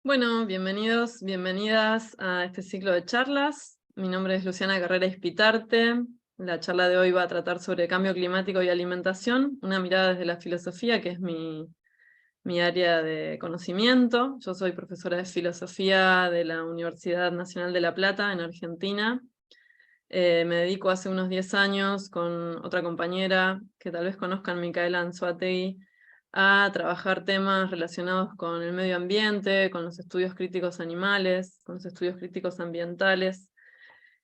Bueno, bienvenidos, bienvenidas a este ciclo de charlas. Mi nombre es Luciana Carrera Ispitarte. La charla de hoy va a tratar sobre cambio climático y alimentación, una mirada desde la filosofía, que es mi área de conocimiento. Yo soy profesora de filosofía de la Universidad Nacional de La Plata, en Argentina. Me dedico hace unos 10 años con otra compañera que tal vez conozcan, Micaela Anzoátegui, a trabajar temas relacionados con el medio ambiente, con los estudios críticos animales, con los estudios críticos ambientales,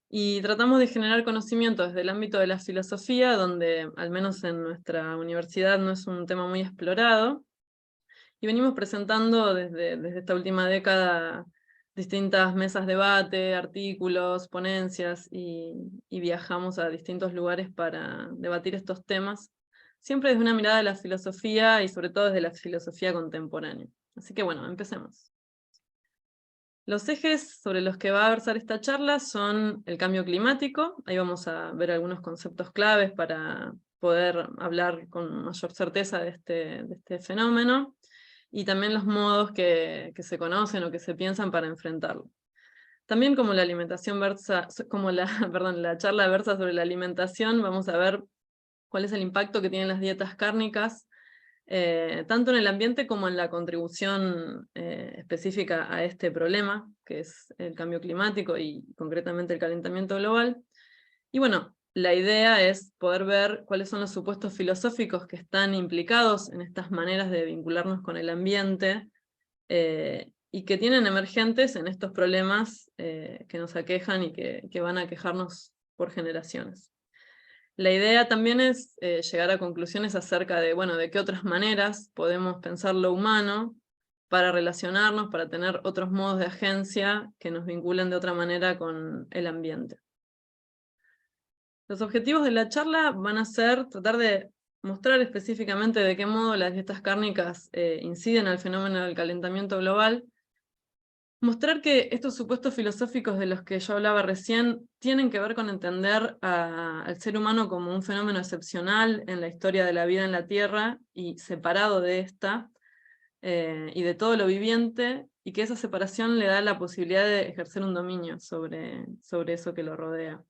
y tratamos de generar conocimiento desde el ámbito de la filosofía, donde al menos en nuestra universidad no es un tema muy explorado, y venimos presentando desde esta última década distintas mesas de debate, artículos, ponencias, y viajamos a distintos lugares para debatir estos temas, siempre desde una mirada de la filosofía y sobre todo desde la filosofía contemporánea. Así que bueno, empecemos. Los ejes sobre los que va a versar esta charla son el cambio climático. Ahí vamos a ver algunos conceptos claves para poder hablar con mayor certeza de este fenómeno, y también los modos que se conocen o que se piensan para enfrentarlo. También como la alimentación versa, perdón, la charla versa sobre la alimentación, vamos a ver cuál es el impacto que tienen las dietas cárnicas, tanto en el ambiente como en la contribución específica a este problema, que es el cambio climático y concretamente el calentamiento global. Y bueno, la idea es poder ver cuáles son los supuestos filosóficos que están implicados en estas maneras de vincularnos con el ambiente, y que tienen emergentes en estos problemas que nos aquejan y que van a aquejarnos por generaciones. La idea también es llegar a conclusiones acerca de, bueno, de qué otras maneras podemos pensar lo humano para relacionarnos, para tener otros modos de agencia que nos vinculen de otra manera con el ambiente. Los objetivos de la charla van a ser tratar de mostrar específicamente de qué modo las dietas cárnicas inciden al fenómeno del calentamiento global, mostrar que estos supuestos filosóficos de los que yo hablaba recién tienen que ver con entender al ser humano como un fenómeno excepcional en la historia de la vida en la Tierra y separado de esta y de todo lo viviente, y que esa separación le da la posibilidad de ejercer un dominio sobre eso que lo rodea.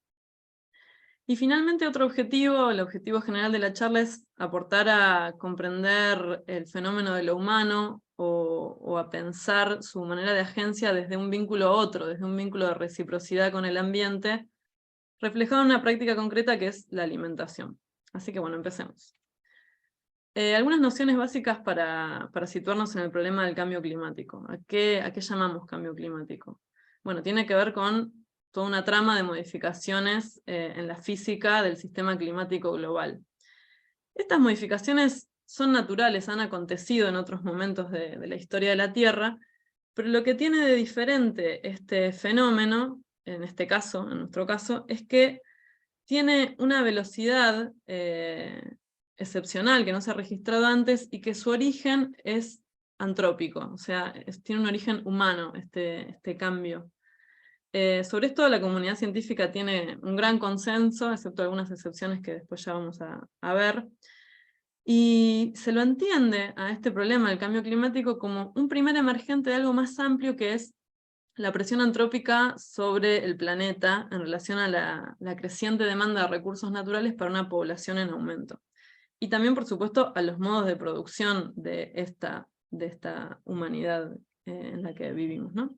Y finalmente otro objetivo, el objetivo general de la charla, es aportar a comprender el fenómeno de lo humano o a pensar su manera de agencia desde un vínculo a otro, desde un vínculo de reciprocidad con el ambiente, reflejado en una práctica concreta que es la alimentación. Así que bueno, empecemos. Algunas nociones básicas para situarnos en el problema del cambio climático. ¿A qué llamamos cambio climático? Bueno, tiene que ver con toda una trama de modificaciones en la física del sistema climático global. Estas modificaciones son naturales, han acontecido en otros momentos de la historia de la Tierra, pero lo que tiene de diferente este fenómeno, en este caso, en nuestro caso, es que tiene una velocidad excepcional que no se ha registrado antes, y que su origen es antrópico, o sea, tiene un origen humano este cambio. Sobre esto la comunidad científica tiene un gran consenso, excepto algunas excepciones que después ya vamos a ver, y se lo entiende a este problema del cambio climático como un primer emergente de algo más amplio, que es la presión antrópica sobre el planeta en relación a la creciente demanda de recursos naturales para una población en aumento. Y también, por supuesto, a los modos de producción de esta humanidad en la que vivimos, ¿no?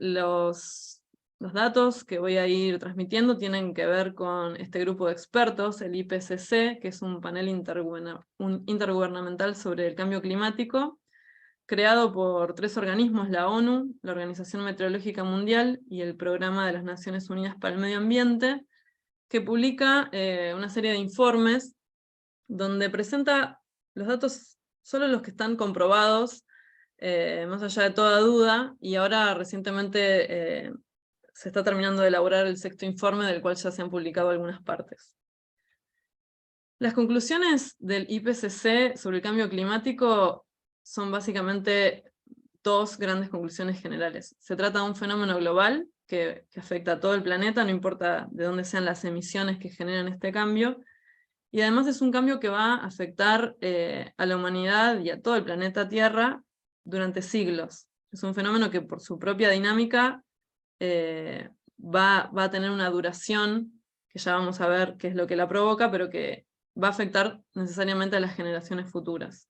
Los datos que voy a ir transmitiendo tienen que ver con este grupo de expertos, el IPCC, que es un panel intergubernamental sobre el cambio climático, creado por 3 organismos: la ONU, la Organización Meteorológica Mundial y el Programa de las Naciones Unidas para el Medio Ambiente, que publica una serie de informes donde presenta los datos, solo los que están comprobados, más allá de toda duda, y ahora recientemente se está terminando de elaborar el 6º informe, del cual ya se han publicado algunas partes. Las conclusiones del IPCC sobre el cambio climático son básicamente 2 grandes conclusiones generales. Se trata de un fenómeno global que afecta a todo el planeta, no importa de dónde sean las emisiones que generan este cambio, y además es un cambio que va a afectar a la humanidad y a todo el planeta Tierra durante siglos. Es un fenómeno que por su propia dinámica va a tener una duración, que ya vamos a ver qué es lo que la provoca, pero que va a afectar necesariamente a las generaciones futuras.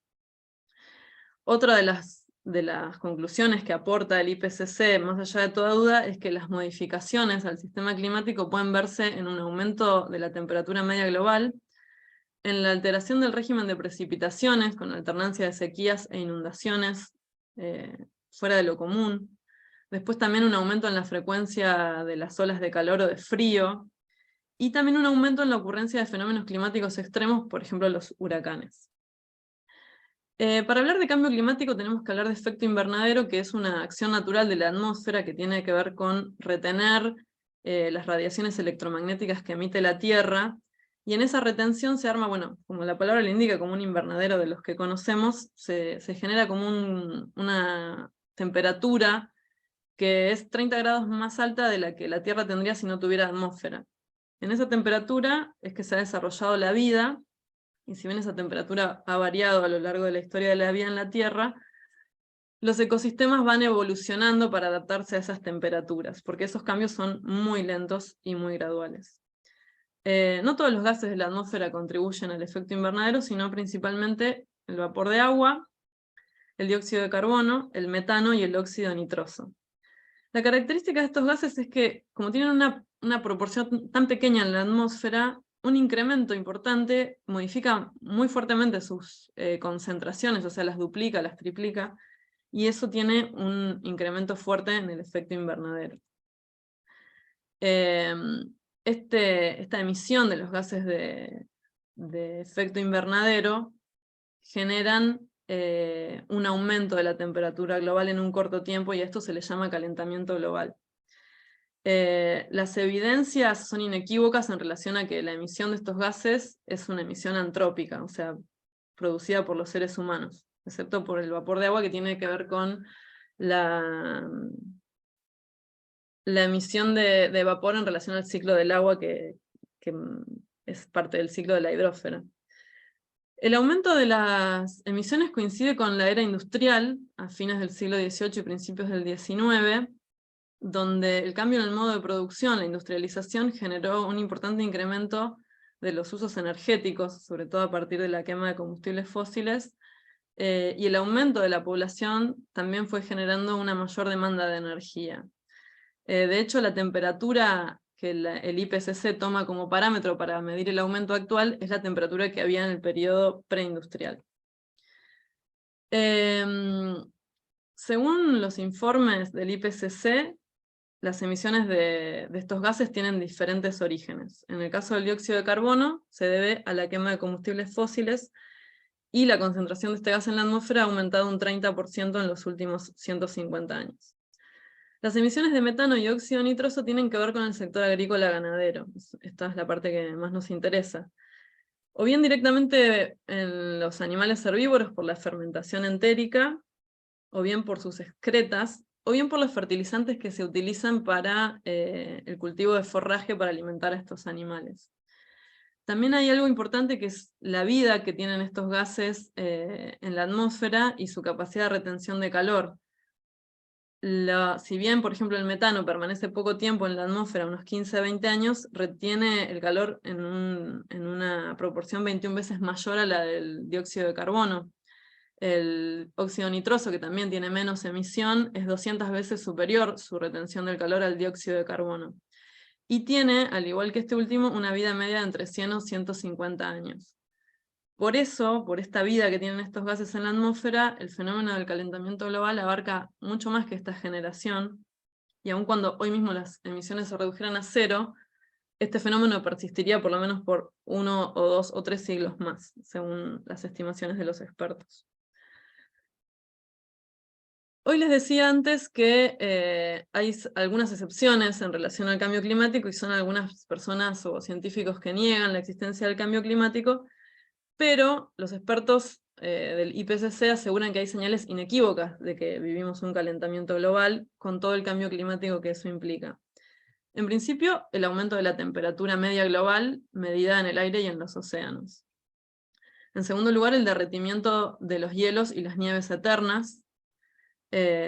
Otra de las conclusiones que aporta el IPCC, más allá de toda duda, es que las modificaciones al sistema climático pueden verse en un aumento de la temperatura media global, en la alteración del régimen de precipitaciones, con alternancia de sequías e inundaciones fuera de lo común. Después también un aumento en la frecuencia de las olas de calor o de frío, y también un aumento en la ocurrencia de fenómenos climáticos extremos, por ejemplo los huracanes. Para hablar de cambio climático tenemos que hablar de efecto invernadero, que es una acción natural de la atmósfera que tiene que ver con retener las radiaciones electromagnéticas que emite la Tierra, y en esa retención se arma, bueno, como la palabra le indica, como un invernadero de los que conocemos, se genera como una temperatura que es 30 grados más alta de la que la Tierra tendría si no tuviera atmósfera. En esa temperatura es que se ha desarrollado la vida, y si bien esa temperatura ha variado a lo largo de la historia de la vida en la Tierra, los ecosistemas van evolucionando para adaptarse a esas temperaturas, porque esos cambios son muy lentos y muy graduales. No todos los gases de la atmósfera contribuyen al efecto invernadero, sino principalmente el vapor de agua, el dióxido de carbono, el metano y el óxido nitroso. La característica de estos gases es que, como tienen una proporción tan pequeña en la atmósfera, un incremento importante modifica muy fuertemente sus concentraciones, o sea, las duplica, las triplica, y eso tiene un incremento fuerte en el efecto invernadero. Esta emisión de los gases de efecto invernadero generan un aumento de la temperatura global en un corto tiempo, y a esto se le llama calentamiento global. Las evidencias son inequívocas en relación a que la emisión de estos gases es una emisión antrópica, o sea, producida por los seres humanos, excepto por el vapor de agua, que tiene que ver con la emisión de vapor en relación al ciclo del agua, que es parte del ciclo de la hidrósfera. El aumento de las emisiones coincide con la era industrial, a fines del siglo XVIII y principios del XIX, donde el cambio en el modo de producción, la industrialización, generó un importante incremento de los usos energéticos, sobre todo a partir de la quema de combustibles fósiles, y el aumento de la población también fue generando una mayor demanda de energía. De hecho, la temperatura que el IPCC toma como parámetro para medir el aumento actual es la temperatura que había en el periodo preindustrial. Según los informes del IPCC, las emisiones de estos gases tienen diferentes orígenes. En el caso del dióxido de carbono, se debe a la quema de combustibles fósiles, y la concentración de este gas en la atmósfera ha aumentado un 30% en los últimos 150 años. Las emisiones de metano y óxido nitroso tienen que ver con el sector agrícola ganadero. Esta es la parte que más nos interesa. O bien directamente en los animales herbívoros por la fermentación entérica, o bien por sus excretas, o bien por los fertilizantes que se utilizan para el cultivo de forraje para alimentar a estos animales. También hay algo importante, que es la vida que tienen estos gases en la atmósfera y su capacidad de retención de calor. Si bien, por ejemplo, el metano permanece poco tiempo en la atmósfera, unos 15 a 20 años, retiene el calor en una proporción 21 veces mayor a la del dióxido de carbono. El óxido nitroso, que también tiene menos emisión, es 200 veces superior su retención del calor al dióxido de carbono. Y tiene, al igual que este último, una vida media de entre 100 o 150 años. Por eso, por esta vida que tienen estos gases en la atmósfera, el fenómeno del calentamiento global abarca mucho más que esta generación, y aun cuando hoy mismo las emisiones se redujeran a cero, este fenómeno persistiría por lo menos por 1 o 2 o 3 siglos más, según las estimaciones de los expertos. Hoy les decía antes que hay algunas excepciones en relación al cambio climático, y son algunas personas o científicos que niegan la existencia del cambio climático, pero los expertos del IPCC aseguran que hay señales inequívocas de que vivimos un calentamiento global con todo el cambio climático que eso implica. En principio, el aumento de la temperatura media global medida en el aire y en los océanos. En segundo lugar, el derretimiento de los hielos y las nieves eternas.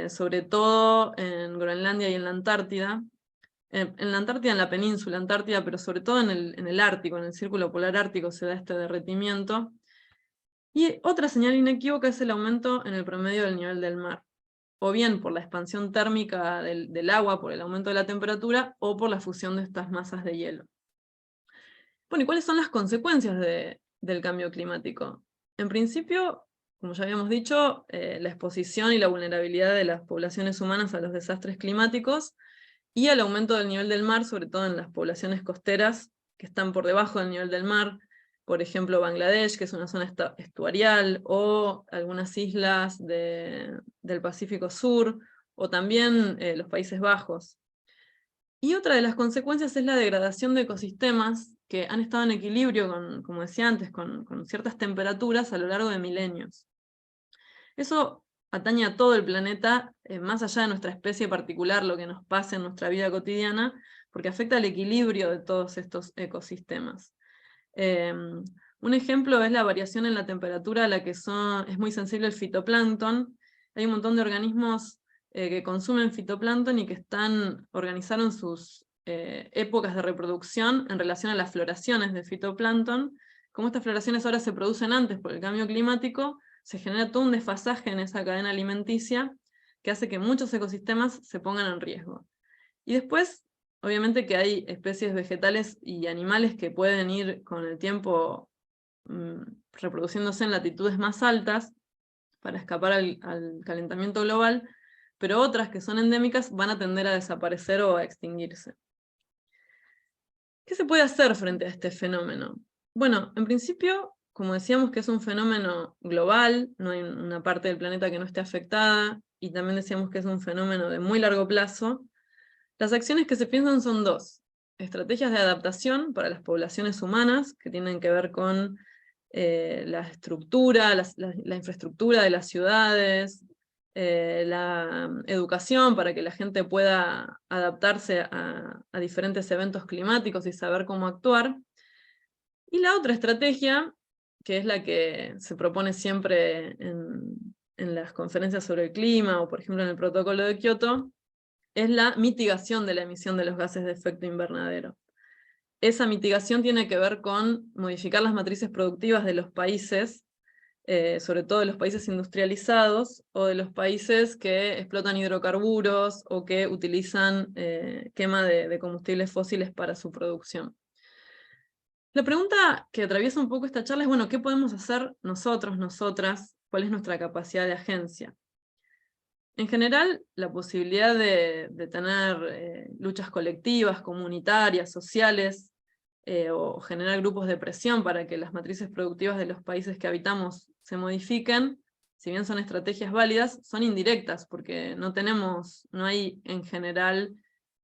sobre todo en Groenlandia y en la Antártida. En la Antártida, en la península Antártida, pero sobre todo en el Ártico, en el círculo polar ártico se da este derretimiento. Y otra señal inequívoca es el aumento en el promedio del nivel del mar, o bien por la expansión térmica del agua, por el aumento de la temperatura, o por la fusión de estas masas de hielo. Bueno, ¿y cuáles son las consecuencias del cambio climático? En principio, como ya habíamos dicho, la exposición y la vulnerabilidad de las poblaciones humanas a los desastres climáticos y al aumento del nivel del mar, sobre todo en las poblaciones costeras que están por debajo del nivel del mar, por ejemplo Bangladesh, que es una zona estuarial, o algunas islas del Pacífico Sur, o también los Países Bajos. Y otra de las consecuencias es la degradación de ecosistemas que han estado en equilibrio, como decía antes, con ciertas temperaturas a lo largo de milenios. Eso atañe a todo el planeta, más allá de nuestra especie particular, lo que nos pasa en nuestra vida cotidiana, porque afecta al equilibrio de todos estos ecosistemas. Un ejemplo es la variación en la temperatura a la que es muy sensible el fitoplancton. Hay un montón de organismos que consumen fitoplancton y que organizaron sus épocas de reproducción en relación a las floraciones de fitoplancton. Como estas floraciones ahora se producen antes por el cambio climático, se genera todo un desfasaje en esa cadena alimenticia que hace que muchos ecosistemas se pongan en riesgo. Y después, obviamente que hay especies vegetales y animales que pueden ir con el tiempo reproduciéndose en latitudes más altas para escapar al calentamiento global, pero otras que son endémicas van a tender a desaparecer o a extinguirse. ¿Qué se puede hacer frente a este fenómeno? Bueno, en principio, como decíamos que es un fenómeno global, no hay una parte del planeta que no esté afectada, y también decíamos que es un fenómeno de muy largo plazo, las acciones que se piensan son dos: estrategias de adaptación para las poblaciones humanas, que tienen que ver con la estructura, la infraestructura de las ciudades, la educación para que la gente pueda adaptarse a diferentes eventos climáticos y saber cómo actuar. Y la otra estrategia, que es la que se propone siempre en las conferencias sobre el clima, o por ejemplo en el protocolo de Kioto, es la mitigación de la emisión de los gases de efecto invernadero. Esa mitigación tiene que ver con modificar las matrices productivas de los países, sobre todo de los países industrializados, o de los países que explotan hidrocarburos, o que utilizan quema de combustibles fósiles para su producción. La pregunta que atraviesa un poco esta charla es, bueno, ¿qué podemos hacer nosotros, nosotras? ¿Cuál es nuestra capacidad de agencia? En general, la posibilidad de tener luchas colectivas, comunitarias, sociales, o generar grupos de presión para que las matrices productivas de los países que habitamos se modifiquen, si bien son estrategias válidas, son indirectas, porque no hay en general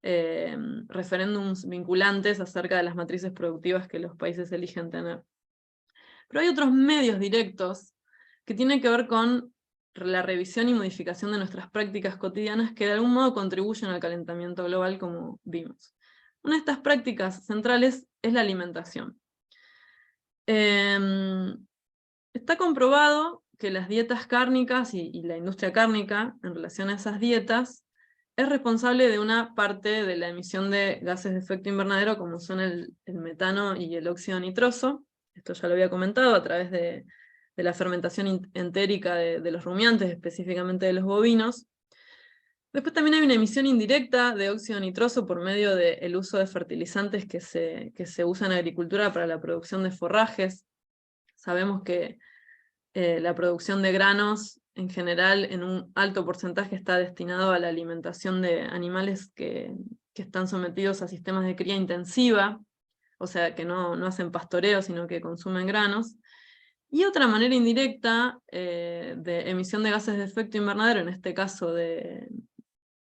referéndums vinculantes acerca de las matrices productivas que los países eligen tener. Pero hay otros medios directos que tienen que ver con la revisión y modificación de nuestras prácticas cotidianas que de algún modo contribuyen al calentamiento global, como vimos. Una de estas prácticas centrales es la alimentación. Está comprobado que las dietas cárnicas y la industria cárnica, en relación a esas dietas, es responsable de una parte de la emisión de gases de efecto invernadero, como son el metano y el óxido nitroso. Esto ya lo había comentado a través de la fermentación entérica de los rumiantes, específicamente de los bovinos. Después también hay una emisión indirecta de óxido nitroso por medio del uso de fertilizantes que se usan en agricultura para la producción de forrajes. Sabemos que la producción de granos, en general, en un alto porcentaje está destinado a la alimentación de animales que están sometidos a sistemas de cría intensiva, o sea, que no hacen pastoreo, sino que consumen granos. Y otra manera indirecta de emisión de gases de efecto invernadero, en este caso del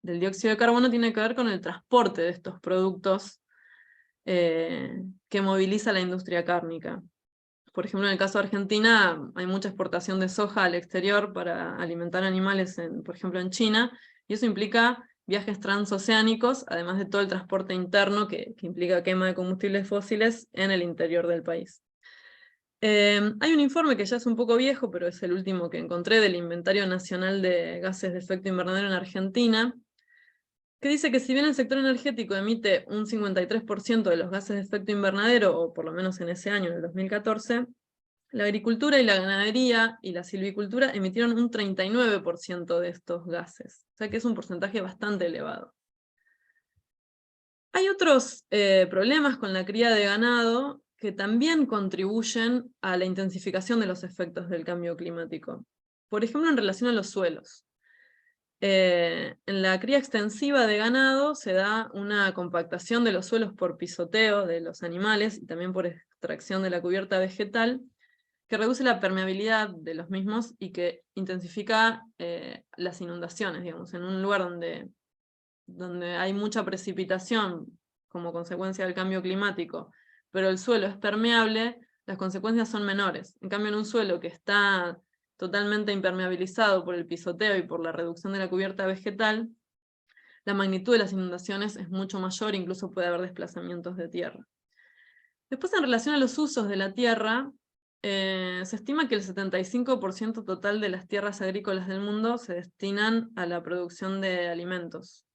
dióxido de carbono, tiene que ver con el transporte de estos productos que moviliza la industria cárnica. Por ejemplo, en el caso de Argentina, hay mucha exportación de soja al exterior para alimentar animales, por ejemplo en China, y eso implica viajes transoceánicos, además de todo el transporte interno que implica quema de combustibles fósiles en el interior del país. Hay un informe que ya es un poco viejo, pero es el último que encontré del Inventario Nacional de Gases de Efecto Invernadero en Argentina, que dice que si bien el sector energético emite un 53% de los gases de efecto invernadero, o por lo menos en ese año, en el 2014, la agricultura y la ganadería y la silvicultura emitieron un 39% de estos gases. O sea que es un porcentaje bastante elevado. Hay otros problemas con la cría de ganado que también contribuyen a la intensificación de los efectos del cambio climático. Por ejemplo, en relación a los suelos. En la cría extensiva de ganado se da una compactación de los suelos por pisoteo de los animales y también por extracción de la cubierta vegetal, que reduce la permeabilidad de los mismos y que intensifica las inundaciones, digamos, en un lugar donde hay mucha precipitación como consecuencia del cambio climático, pero el suelo es permeable, las consecuencias son menores. En cambio, en un suelo que está totalmente impermeabilizado por el pisoteo y por la reducción de la cubierta vegetal, la magnitud de las inundaciones es mucho mayor, incluso puede haber desplazamientos de tierra. Después, en relación a los usos de la tierra, se estima que el 75% total de las tierras agrícolas del mundo se destinan a la producción de alimentos,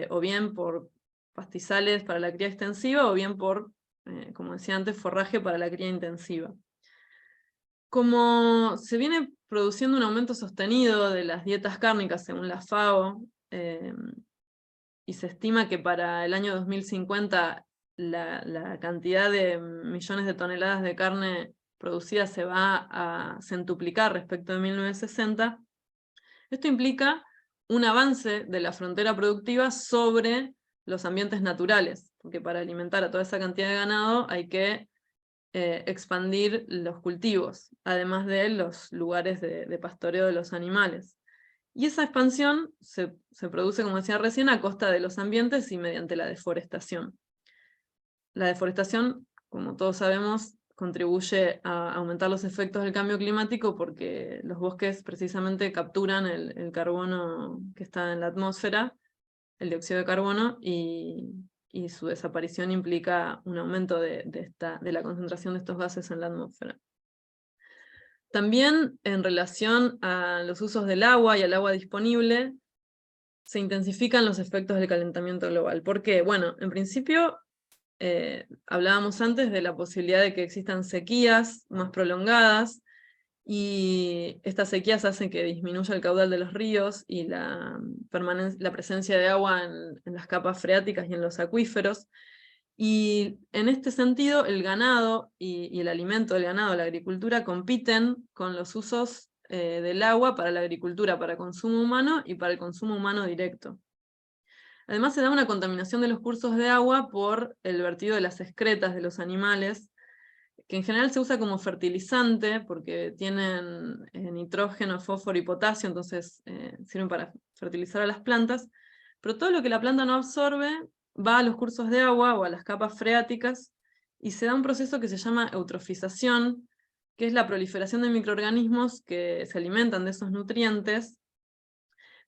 o bien por pastizales para la cría extensiva, o bien por, como decía antes, forraje para la cría intensiva. Como se viene produciendo un aumento sostenido de las dietas cárnicas según la FAO, y se estima que para el año 2050 la cantidad de millones de toneladas de carne producida se va a centuplicar respecto de 1960, esto implica un avance de la frontera productiva sobre los ambientes naturales, porque para alimentar a toda esa cantidad de ganado hay que expandir los cultivos, además de los lugares de pastoreo de los animales. Y esa expansión se produce, como decía recién, a costa de los ambientes y mediante la deforestación. La deforestación, como todos sabemos, contribuye a aumentar los efectos del cambio climático porque los bosques precisamente capturan el carbono que está en la atmósfera, el dióxido de carbono, y su desaparición implica un aumento de la concentración de estos gases en la atmósfera. También en relación a los usos del agua y al agua disponible, se intensifican los efectos del calentamiento global. ¿Por qué? Bueno, en principio, hablábamos antes de la posibilidad de que existan sequías más prolongadas, y estas sequías hacen que disminuya el caudal de los ríos y la presencia de agua en las capas freáticas y en los acuíferos. Y en este sentido, el ganado y el alimento del ganado, la agricultura, compiten con los usos del agua para la agricultura, para consumo humano y para el consumo humano directo. Además, se da una contaminación de los cursos de agua por el vertido de las excretas de los animales, que en general se usa como fertilizante porque tienen nitrógeno, fósforo y potasio, entonces sirven para fertilizar a las plantas, pero todo lo que la planta no absorbe va a los cursos de agua o a las capas freáticas, y se da un proceso que se llama eutrofización, que es la proliferación de microorganismos que se alimentan de esos nutrientes,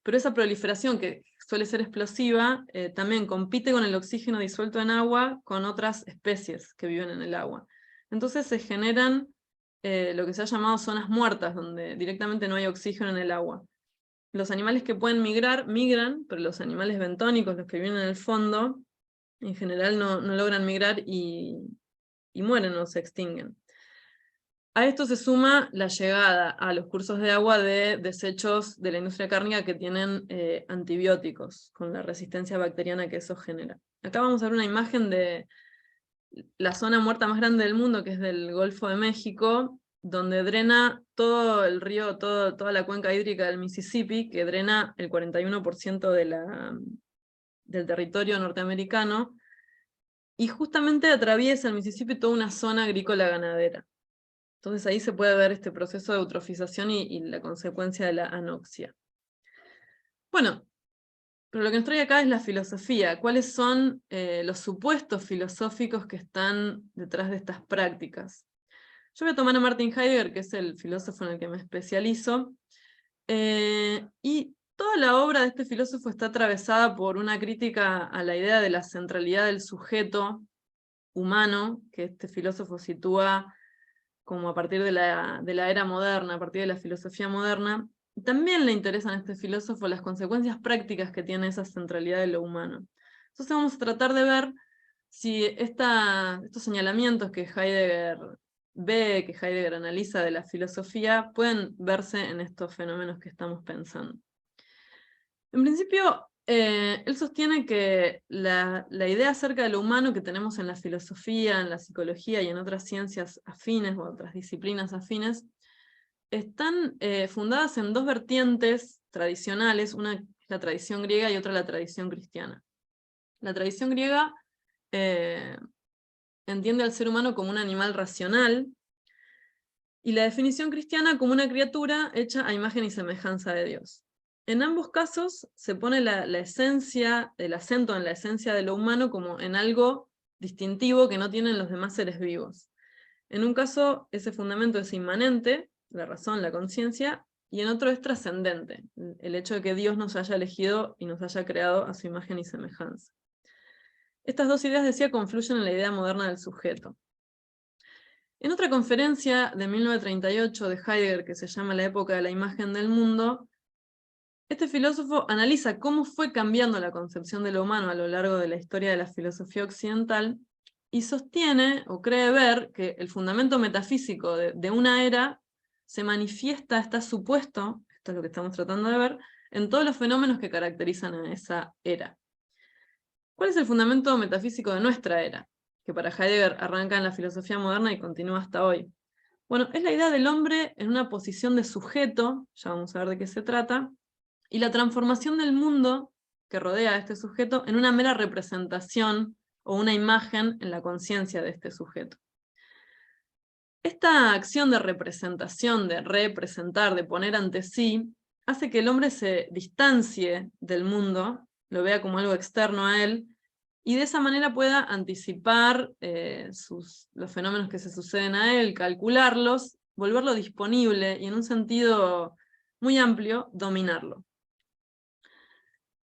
pero esa proliferación, que suele ser explosiva, también compite con el oxígeno disuelto en agua con otras especies que viven en el agua. Entonces se generan lo que se ha llamado zonas muertas, donde directamente no hay oxígeno en el agua. Los animales que pueden migrar, migran, pero los animales bentónicos, los que viven en el fondo, en general no logran migrar y mueren o se extinguen. A esto se suma la llegada a los cursos de agua de desechos de la industria cárnica que tienen antibióticos, con la resistencia bacteriana que eso genera. Acá vamos a ver una imagen de la zona muerta más grande del mundo, que es del Golfo de México, donde drena todo el río, toda la cuenca hídrica del Mississippi, que drena el 41% del territorio norteamericano, y justamente atraviesa el Mississippi toda una zona agrícola ganadera. Entonces ahí se puede ver este proceso de eutrofización y la consecuencia de la anoxia. Bueno, pero lo que nos trae acá es la filosofía. ¿Cuáles son los supuestos filosóficos que están detrás de estas prácticas? Yo voy a tomar a Martin Heidegger, que es el filósofo en el que me especializo, y toda la obra de este filósofo está atravesada por una crítica a la idea de la centralidad del sujeto humano, que este filósofo sitúa como a partir de la era moderna, a partir de la filosofía moderna, también le interesan a este filósofo las consecuencias prácticas que tiene esa centralidad de lo humano. Entonces vamos a tratar de ver si estos señalamientos que Heidegger ve, que Heidegger analiza de la filosofía, pueden verse en estos fenómenos que estamos pensando. En principio, él sostiene que la idea acerca de lo humano que tenemos en la filosofía, en la psicología y en otras ciencias afines o otras disciplinas afines, están fundadas en dos vertientes tradicionales, una es la tradición griega y otra la tradición cristiana. La tradición griega entiende al ser humano como un animal racional, y la definición cristiana como una criatura hecha a imagen y semejanza de Dios. En ambos casos se pone la esencia, el acento en la esencia de lo humano como en algo distintivo que no tienen los demás seres vivos. En un caso, ese fundamento es inmanente, la razón, la conciencia, y en otro es trascendente, el hecho de que Dios nos haya elegido y nos haya creado a su imagen y semejanza. Estas dos ideas, decía, confluyen en la idea moderna del sujeto. En otra conferencia de 1938 de Heidegger, que se llama La época de la imagen del mundo, este filósofo analiza cómo fue cambiando la concepción de lo humano a lo largo de la historia de la filosofía occidental, y sostiene, o cree ver, que el fundamento metafísico de una era se manifiesta, está supuesto, esto es lo que estamos tratando de ver, en todos los fenómenos que caracterizan a esa era. ¿Cuál es el fundamento metafísico de nuestra era? Que para Heidegger arranca en la filosofía moderna y continúa hasta hoy. Bueno, es la idea del hombre en una posición de sujeto, ya vamos a ver de qué se trata, y la transformación del mundo que rodea a este sujeto en una mera representación o una imagen en la conciencia de este sujeto. Esta acción de representación, de representar, de poner ante sí, hace que el hombre se distancie del mundo, lo vea como algo externo a él, y de esa manera pueda anticipar los fenómenos que se suceden a él, calcularlos, volverlo disponible y en un sentido muy amplio, dominarlo.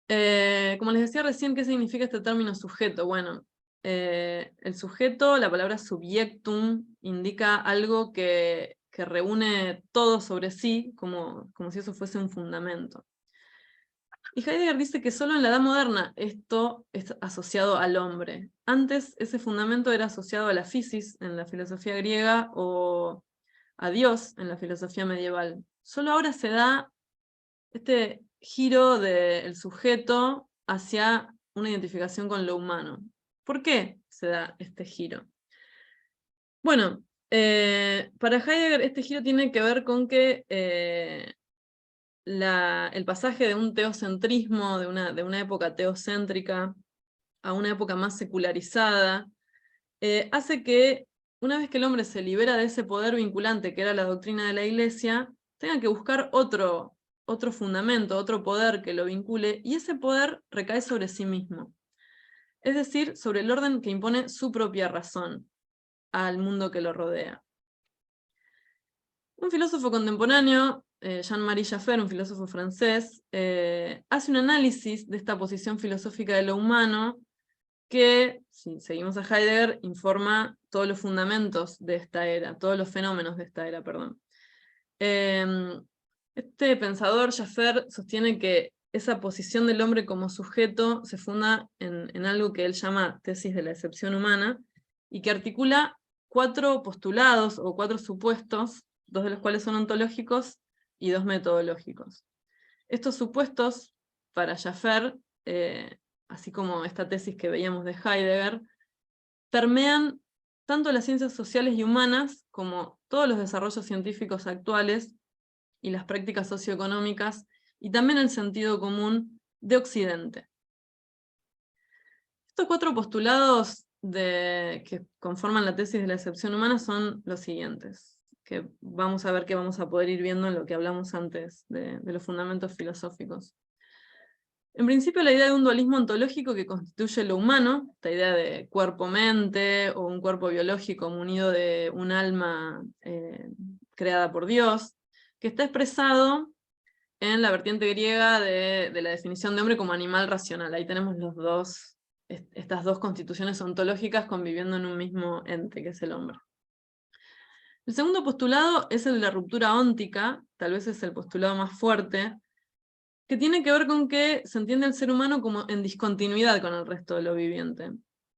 Como les decía recién, ¿qué significa este término sujeto? Bueno, el sujeto, la palabra subjectum, indica algo que reúne todo sobre sí, como si eso fuese un fundamento. Y Heidegger dice que solo en la Edad Moderna esto es asociado al hombre. Antes ese fundamento era asociado a la physis en la filosofía griega o a Dios en la filosofía medieval. Solo ahora se da este giro del sujeto hacia una identificación con lo humano. ¿Por qué se da este giro? Bueno, para Heidegger este giro tiene que ver con que el pasaje de un teocentrismo, de una época teocéntrica, a una época más secularizada, hace que una vez que el hombre se libera de ese poder vinculante que era la doctrina de la Iglesia, tenga que buscar otro fundamento, otro poder que lo vincule, y ese poder recae sobre sí mismo. Es decir, sobre el orden que impone su propia razón al mundo que lo rodea. Un filósofo contemporáneo, Jean-Marie Jaffer, un filósofo francés, hace un análisis de esta posición filosófica de lo humano que, si seguimos a Heidegger, informa todos los fundamentos de esta era, todos los fenómenos de esta era, perdón. Este pensador, Jaffer, sostiene que esa posición del hombre como sujeto se funda en algo que él llama tesis de la excepción humana, y que articula 4 postulados o 4 supuestos, 2 de los cuales son ontológicos y 2 metodológicos. Estos supuestos, para Jaffer, así como esta tesis que veíamos de Heidegger, permean tanto las ciencias sociales y humanas como todos los desarrollos científicos actuales y las prácticas socioeconómicas, y también el sentido común de Occidente. Estos 4 postulados que conforman la tesis de la excepción humana son los siguientes, que vamos a ver que vamos a poder ir viendo en lo que hablamos antes de los fundamentos filosóficos. En principio, la idea de un dualismo ontológico que constituye lo humano, esta idea de cuerpo-mente o un cuerpo biológico munido de un alma creada por Dios, que está expresado en la vertiente griega de la definición de hombre como animal racional. Ahí tenemos estas dos constituciones ontológicas conviviendo en un mismo ente, que es el hombre. El segundo postulado es el de la ruptura óntica, tal vez es el postulado más fuerte, que tiene que ver con que se entiende al ser humano como en discontinuidad con el resto de lo viviente.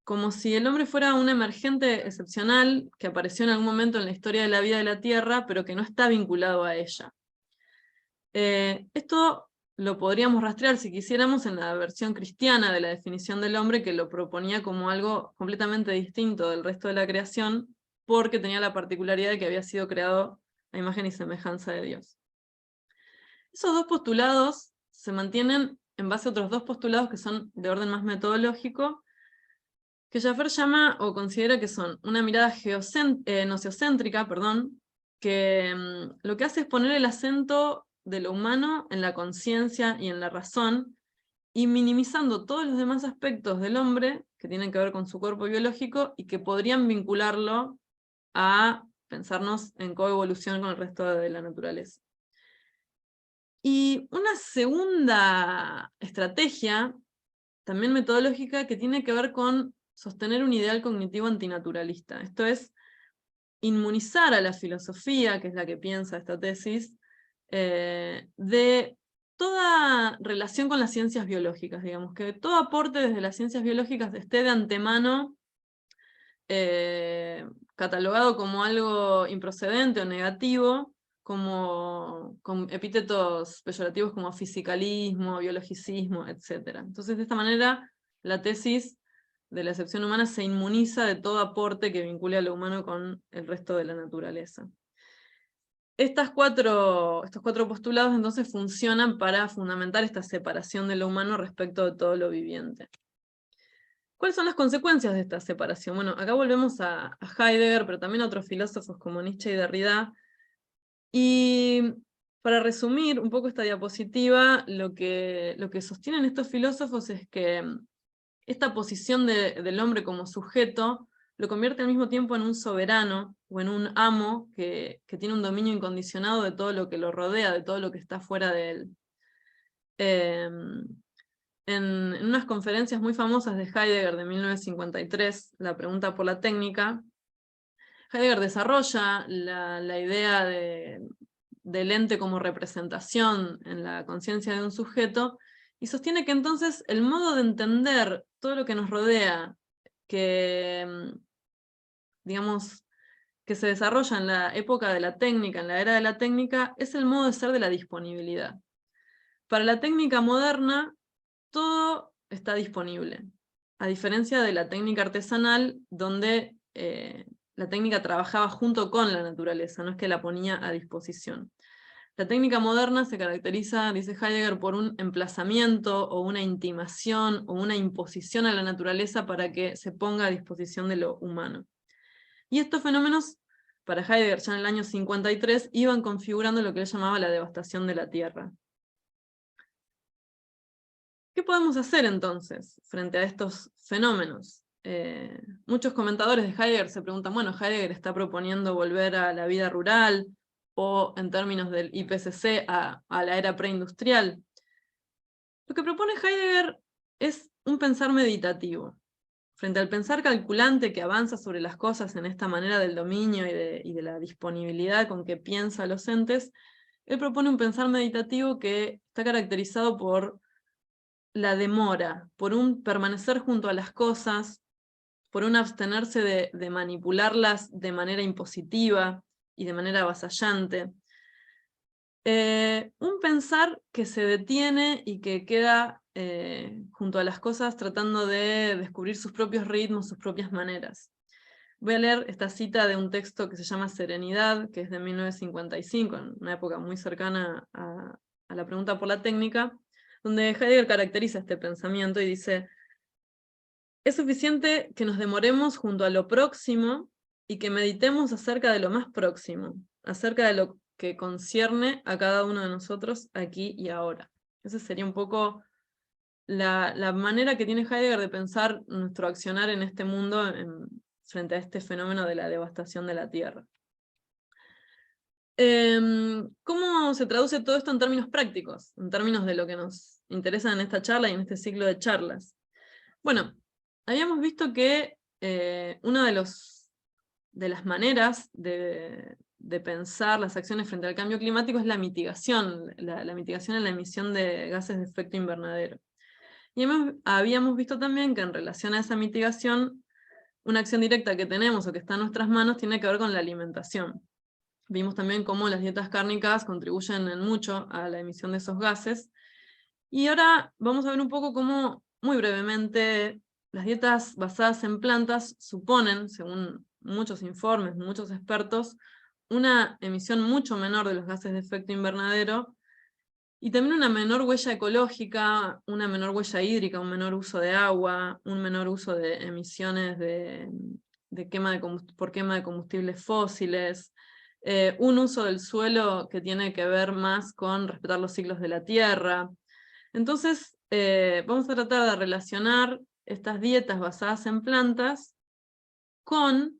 Como si el hombre fuera un emergente excepcional que apareció en algún momento en la historia de la vida de la Tierra, pero que no está vinculado a ella. Esto lo podríamos rastrear, si quisiéramos, en la versión cristiana de la definición del hombre, que lo proponía como algo completamente distinto del resto de la creación, porque tenía la particularidad de que había sido creado a imagen y semejanza de Dios. Esos dos postulados se mantienen en base a otros dos postulados que son de orden más metodológico, que Jaffer llama o considera que son una mirada nociocéntrica, que lo que hace es poner el acento de lo humano en la conciencia y en la razón, y minimizando todos los demás aspectos del hombre que tienen que ver con su cuerpo biológico y que podrían vincularlo a pensarnos en coevolución con el resto de la naturaleza. Y una segunda estrategia, también metodológica, que tiene que ver con sostener un ideal cognitivo antinaturalista. Esto es, inmunizar a la filosofía, que es la que piensa esta tesis, de toda relación con las ciencias biológicas, digamos, que todo aporte desde las ciencias biológicas esté de antemano catalogado como algo improcedente o negativo, como con epítetos peyorativos como fisicalismo, biologicismo, etc. Entonces, de esta manera, la tesis de la excepción humana se inmuniza de todo aporte que vincule a lo humano con el resto de la naturaleza. Estos cuatro postulados entonces funcionan para fundamentar esta separación de lo humano respecto de todo lo viviente. ¿Cuáles son las consecuencias de esta separación? Bueno, acá volvemos a Heidegger, pero también a otros filósofos como Nietzsche y Derrida. Y para resumir un poco esta diapositiva, lo que sostienen estos filósofos es que esta posición del hombre como sujeto lo convierte al mismo tiempo en un soberano o en un amo que tiene un dominio incondicionado de todo lo que lo rodea, de todo lo que está fuera de él. En unas conferencias muy famosas de Heidegger de 1953, La pregunta por la técnica, Heidegger desarrolla la idea del ente como representación en la conciencia de un sujeto, y sostiene que entonces el modo de entender todo lo que nos rodea, que, digamos, que se desarrolla en la época de la técnica, en la era de la técnica, es el modo de ser de la disponibilidad. Para la técnica moderna, todo está disponible, a diferencia de la técnica artesanal, donde la técnica trabajaba junto con la naturaleza, no es que la ponía a disposición. La técnica moderna se caracteriza, dice Heidegger, por un emplazamiento o una intimación o una imposición a la naturaleza para que se ponga a disposición de lo humano. Y estos fenómenos, para Heidegger ya en el año 53, iban configurando lo que él llamaba la devastación de la tierra. ¿Qué podemos hacer entonces frente a estos fenómenos? Muchos comentadores de Heidegger se preguntan, bueno, Heidegger está proponiendo volver a la vida rural, o en términos del IPCC, a la era preindustrial. Lo que propone Heidegger es un pensar meditativo. Frente al pensar calculante que avanza sobre las cosas en esta manera del dominio y de la disponibilidad con que piensa los entes, él propone un pensar meditativo que está caracterizado por la demora, por un permanecer junto a las cosas, por un abstenerse de manipularlas de manera impositiva y de manera avasallante. Un pensar que se detiene y que queda junto a las cosas tratando de descubrir sus propios ritmos, sus propias maneras. Voy a leer esta cita de un texto que se llama Serenidad, que es de 1955, en una época muy cercana a la pregunta por la técnica, donde Heidegger caracteriza este pensamiento y dice: es suficiente que nos demoremos junto a lo próximo y que meditemos acerca de lo más próximo, acerca de lo que concierne a cada uno de nosotros aquí y ahora. Esa sería un poco la manera que tiene Heidegger de pensar nuestro accionar en este mundo frente a este fenómeno de la devastación de la tierra. ¿Cómo se traduce todo esto en términos prácticos? En términos de lo que nos interesa en esta charla y en este ciclo de charlas. Bueno, habíamos visto que uno de las maneras de pensar las acciones frente al cambio climático es la mitigación, la mitigación en la emisión de gases de efecto invernadero. Y habíamos visto también que en relación a esa mitigación, una acción directa que tenemos o que está en nuestras manos tiene que ver con la alimentación. Vimos también cómo las dietas cárnicas contribuyen en mucho a la emisión de esos gases. Y ahora vamos a ver un poco cómo, muy brevemente, las dietas basadas en plantas suponen, según muchos informes, muchos expertos, una emisión mucho menor de los gases de efecto invernadero y también una menor huella ecológica, una menor huella hídrica, un menor uso de agua, un menor uso de emisiones por quema de combustibles fósiles, un uso del suelo que tiene que ver más con respetar los ciclos de la tierra. Entonces, vamos a tratar de relacionar estas dietas basadas en plantas con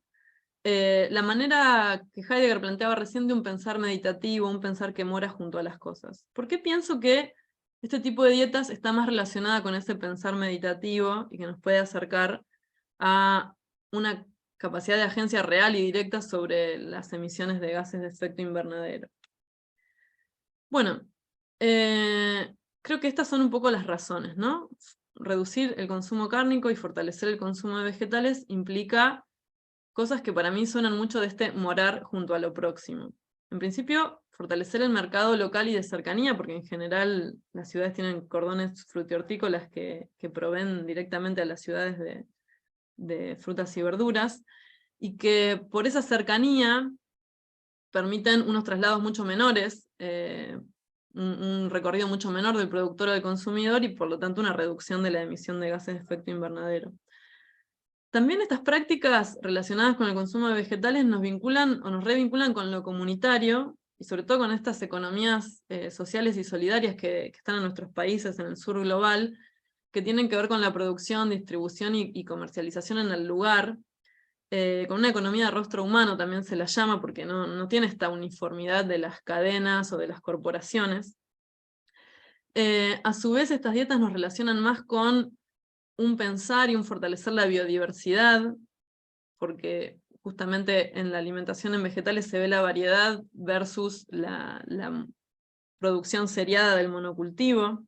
la manera que Heidegger planteaba recién de un pensar meditativo, un pensar que mora junto a las cosas. ¿Por qué pienso que este tipo de dietas está más relacionada con ese pensar meditativo y que nos puede acercar a una capacidad de agencia real y directa sobre las emisiones de gases de efecto invernadero? Bueno, creo que estas son un poco las razones, ¿no? Reducir el consumo cárnico y fortalecer el consumo de vegetales implica cosas que para mí suenan mucho de este morar junto a lo próximo. En principio, fortalecer el mercado local y de cercanía, porque en general las ciudades tienen cordones frutihortícolas que proveen directamente a las ciudades de frutas y verduras, y que por esa cercanía permiten unos traslados mucho menores, un recorrido mucho menor del productor al consumidor y por lo tanto una reducción de la emisión de gases de efecto invernadero. También estas prácticas relacionadas con el consumo de vegetales nos vinculan o nos revinculan con lo comunitario y sobre todo con estas economías sociales y solidarias que están en nuestros países, en el sur global, que tienen que ver con la producción, distribución y comercialización en el lugar, con una economía de rostro humano también se la llama, porque no tiene esta uniformidad de las cadenas o de las corporaciones. A su vez, estas dietas nos relacionan más con un pensar y un fortalecer la biodiversidad, porque justamente en la alimentación en vegetales se ve la variedad versus la producción seriada del monocultivo.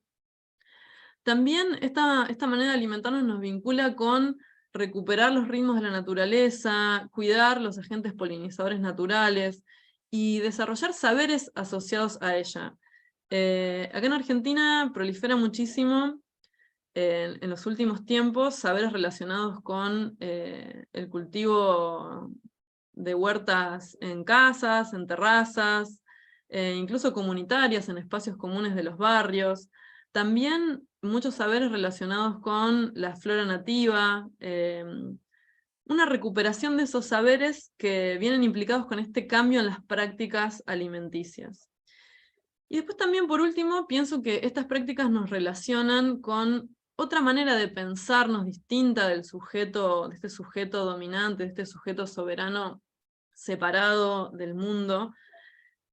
También esta manera de alimentarnos nos vincula con recuperar los ritmos de la naturaleza, cuidar los agentes polinizadores naturales y desarrollar saberes asociados a ella. Acá en Argentina prolifera muchísimo en los últimos tiempos saberes relacionados con el cultivo de huertas en casas, en terrazas, incluso comunitarias, en espacios comunes de los barrios. También muchos saberes relacionados con la flora nativa, una recuperación de esos saberes que vienen implicados con este cambio en las prácticas alimenticias. Y después también, por último, pienso que estas prácticas nos relacionan con otra manera de pensarnos distinta del sujeto, de este sujeto dominante, de este sujeto soberano separado del mundo,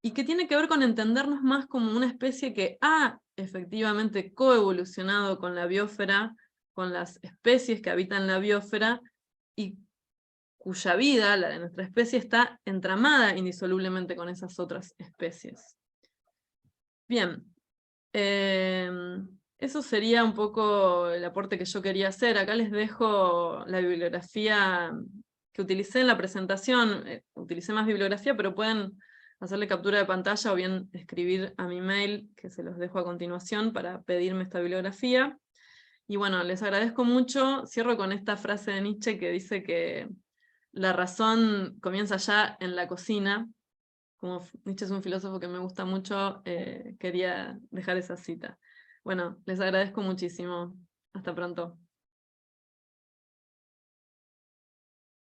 y que tiene que ver con entendernos más como una especie que ha efectivamente coevolucionado con la biosfera, con las especies que habitan la biosfera, y cuya vida, la de nuestra especie, está entramada indisolublemente con esas otras especies. Bien, eso sería un poco el aporte que yo quería hacer. Acá les dejo la bibliografía que utilicé en la presentación. Utilicé más bibliografía, pero pueden hacerle captura de pantalla o bien escribir a mi mail, que se los dejo a continuación, para pedirme esta bibliografía. Y bueno, les agradezco mucho. Cierro con esta frase de Nietzsche que dice que la razón comienza ya en la cocina. Como Nietzsche es un filósofo que me gusta mucho, quería dejar esa cita. Bueno, les agradezco muchísimo. Hasta pronto.